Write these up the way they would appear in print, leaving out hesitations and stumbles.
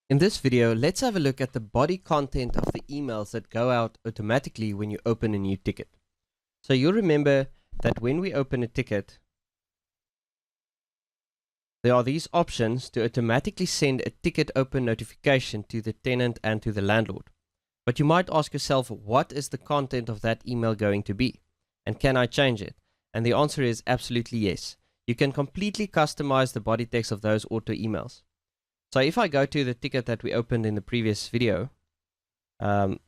In this video, let's have a look at the body content of the emails that go out automatically when you open a new ticket. So you'll remember that when we open a ticket, there are these options to automatically send a ticket open notification to the tenant and to the landlord. But you might ask yourself, what is the content of that email going to be? And can I change it? And the answer is absolutely yes. You can completely customize the body text of those auto emails. So if I go to the ticket that we opened in the previous video, and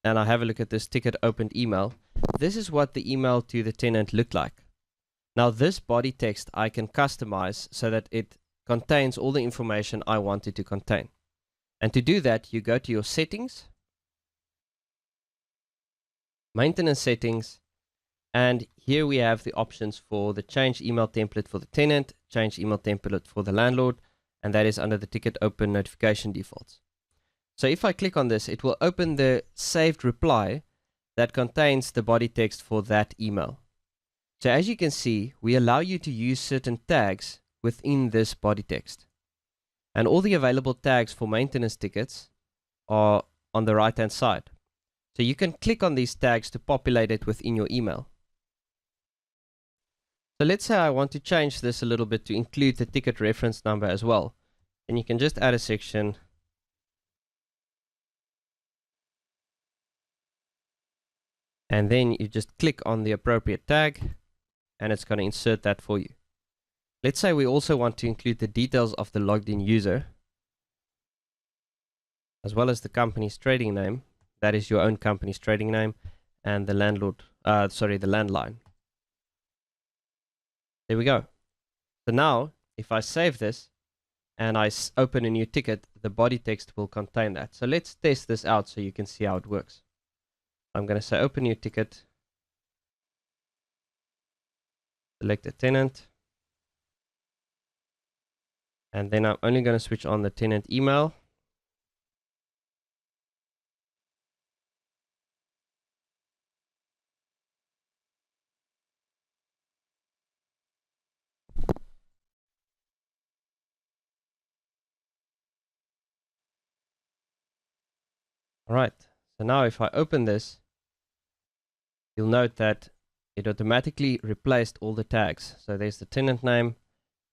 I have a look at this ticket opened email, this is what the email to the tenant looked like. Now this body text I can customize so that it contains all the information I want it to contain. And to do that, you go to your settings, maintenance settings, and here we have the options for the change email template for the tenant, change email template for the landlord, and that is under the ticket open notification defaults. So if I click on this, it will open the saved reply that contains the body text for that email. So as you can see, we allow you to use certain tags within this body text. And all the available tags for maintenance tickets are on the right hand side. So you can click on these tags to populate it within your email. So let's say I want to change this a little bit to include the ticket reference number as well. And you can just add a section. And then you just click on the appropriate tag and it's going to insert that for you. Let's say we also want to include the details of the logged in user as well as the company's trading name. That is your own company's trading name and the landlord, the landline. There we go. So now, if I save this and I open a new ticket, the body text will contain that. So let's test this out so you can see how it works. I'm going to say open new ticket, select a tenant, and then I'm only going to switch on the tenant email. Alright, so now if I open this, you'll note that it automatically replaced all the tags. So there's the tenant name,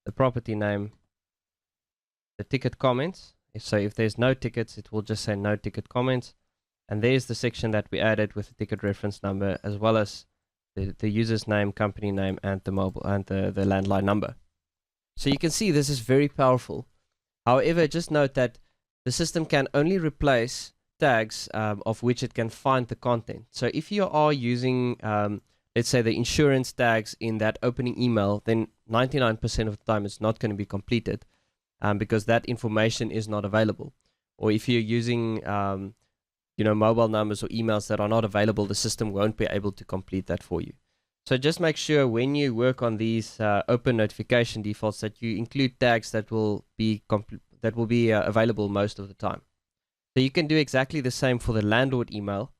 the property name, the ticket comments. So if there's no tickets, it will just say no ticket comments. And there's the section that we added with the ticket reference number, as well as the user's name, company name, and the mobile and the landline number. So you can see this is very powerful. However, just note that the system can only replace tags of which it can find the content. So if you are using, let's say, the insurance tags in that opening email, then 99% of the time it's not going to be completed because that information is not available. Or if you're using mobile numbers or emails that are not available, the system won't be able to complete that for you. So just make sure when you work on these open notification defaults that you include tags that will be available most of the time. So you can do exactly the same for the landlord email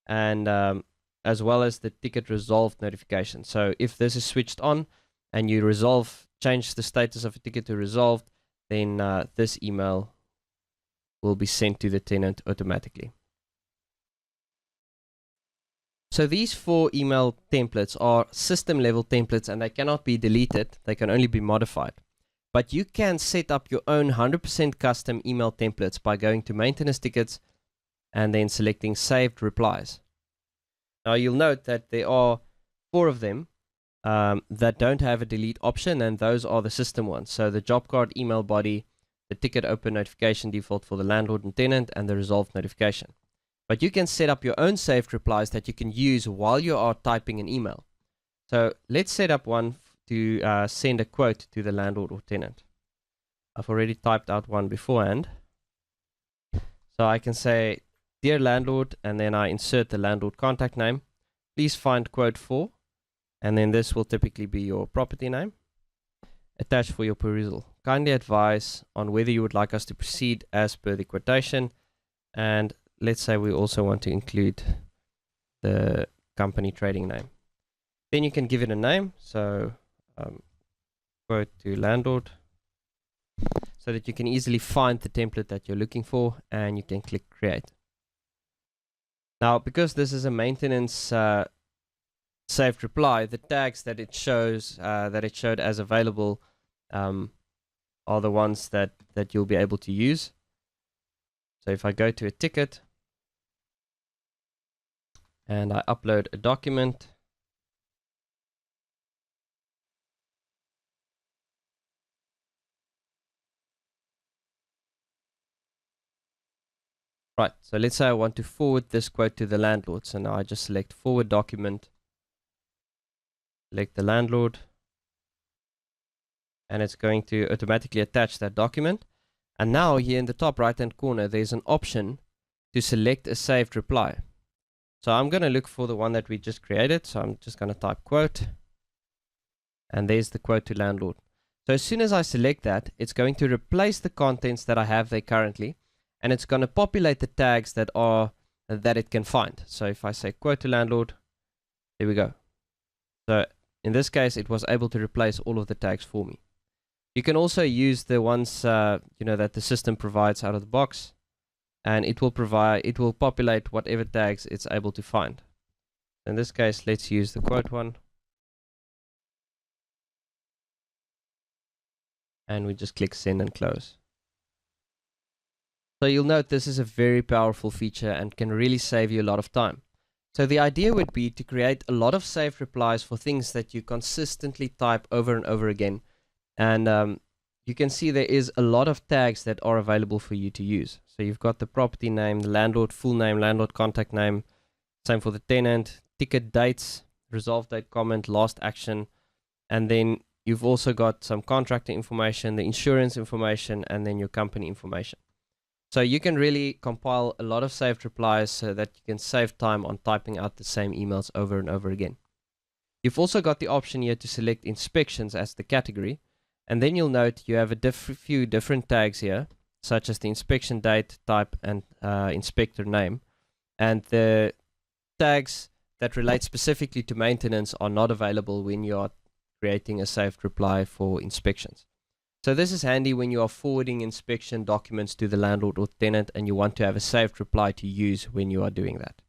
and as well as the ticket resolved notification. So if this is switched on and you change the status of a ticket to resolved, then this email will be sent to the tenant automatically. So these 4 email templates are system level templates and they cannot be deleted. They can only be modified. But you can set up your own 100% custom email templates by going to maintenance tickets and then selecting saved replies. Now you'll note that there are 4 of them that don't have a delete option, and those are the system ones. So the job card email body, the ticket open notification default for the landlord and tenant, and the resolved notification. But you can set up your own saved replies that you can use while you are typing an email. So let's set up one to send a quote to the landlord or tenant. I've already typed out one beforehand. So I can say, dear landlord, and then I insert the landlord contact name. Please find quote for, and then this will typically be your property name. Attached for your perusal. Kindly advise on whether you would like us to proceed as per the quotation. And let's say we also want to include the company trading name. Then you can give it a name. So quote to landlord. So so that you can easily find the template that you're looking for, and you can click create. Now, because this is a maintenance saved reply, the tags that it shows that it showed as available are the ones that you'll be able to use. So if I go to a ticket and I upload a document, right, so let's say I want to forward this quote to the landlord. So now I just select forward document, select the landlord, and it's going to automatically attach that document. And now here in the top right hand corner, there's an option to select a saved reply. So I'm going to look for the one that we just created. So I'm just going to type quote, and there's the quote to landlord. So as soon as I select that, it's going to replace the contents that I have there currently, and it's going to populate the tags that it can find. So if I say quote to landlord, there we go. So in this case, it was able to replace all of the tags for me. You can also use the ones that the system provides out of the box, and it will populate whatever tags it's able to find. In this case, let's use the quote one, and we just click send and close. So you'll note this is a very powerful feature and can really save you a lot of time. So the idea would be to create a lot of saved replies for things that you consistently type over and over again. And you can see there is a lot of tags that are available for you to use. So you've got the property name, the landlord full name, landlord contact name, same for the tenant, ticket dates, resolve date, comment, last action, and then you've also got some contractor information, the insurance information, and then your company information. So you can really compile a lot of saved replies so that you can save time on typing out the same emails over and over again. You've also got the option here to select inspections as the category, and then you'll note you have a few different tags here, such as the inspection date, type, and inspector name. And the tags that relate specifically to maintenance are not available when you are creating a saved reply for inspections. So this is handy when you are forwarding inspection documents to the landlord or tenant and you want to have a saved reply to use when you are doing that.